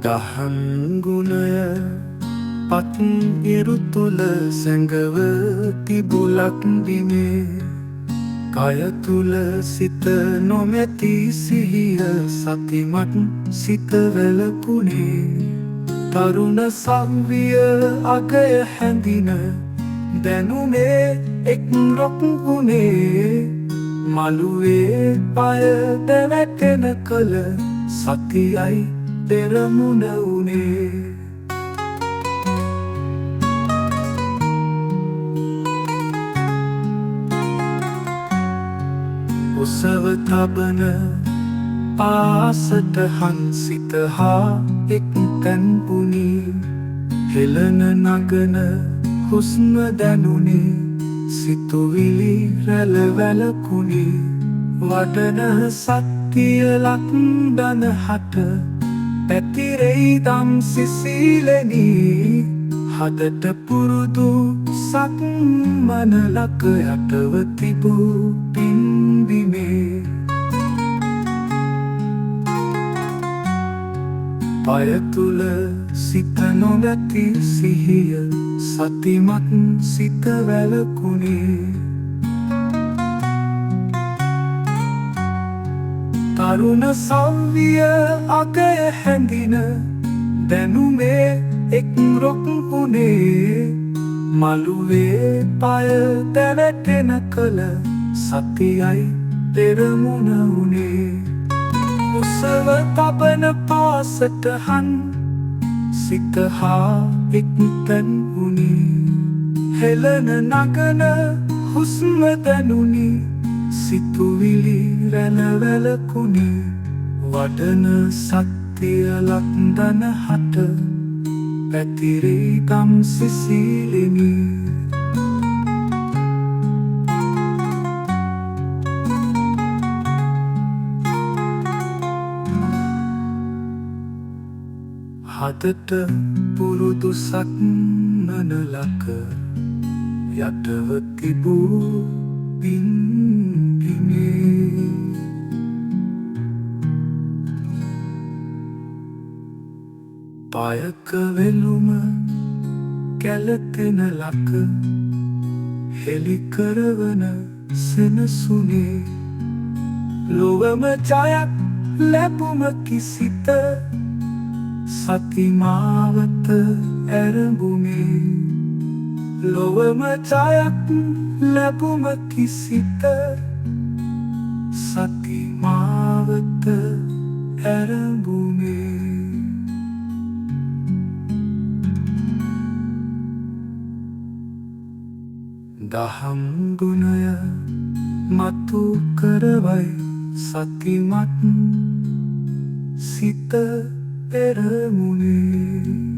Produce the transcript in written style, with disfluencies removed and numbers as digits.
දහම් ගුණය පත් ඉරු තුළ සැඟව තිබුලක් බිමේ කය තුළ සිත නොමැති සිහිය සතිමත් සිත වැළකුණේ තරුණ සංවිය අගය හැඳින දැනුනේ එක් රොක් වුණේ මළුවේ පය දැවැටෙන කල සතියයි පෙරමුණ වුණේ ඔසව තබන පාසට හන්සිත හා එක් තැන්පුනි හෙළන නගන හුස්ම දැනුනේ සිතුවිලි රැළ වැළකුණි වඩන සත්තිය ලක්දන හට පැතිරෙයි දම් සිසිලෙනි හදට පුරුදු සක්මනලක යටව තිබූ පින්බිමේ පය තුළ සිත නොමැති සිහිය සතිමත් සිත වැළකුණේ තරුණ සංවිය අගය හැඳින දැනුමේ එක් රොක් වුණේ මළුවේ පය දැවැටෙන කල සතියයි පෙරමුණ වුණේ උසව තබන පාසට හන් සිත හා එක් තැන් වුණි හෙළන නගන හුස්ම දැනුනි සිතුවිලි රැළ වැළකුණි වඩන සත්තිය ලක්දන හට පැතිරී ගම් සිසිලෙනි හදට පුරුදු සක්මනලක යටව තිබූ පින්බිමේ පායක වෙලුම කැළතෙන ලක හෙළි කරවන සෙනසුනේ ලොවම ජයක් ලැබුම කිසිත සතිමාවත ඇරඹුමේ ලොවම ජයක් ලැබුම කිසිත සතිමාවත ඇරඹුමේ දහම් ගුණය මතු කරවයි සතිමත් සිත පෙරමුණේ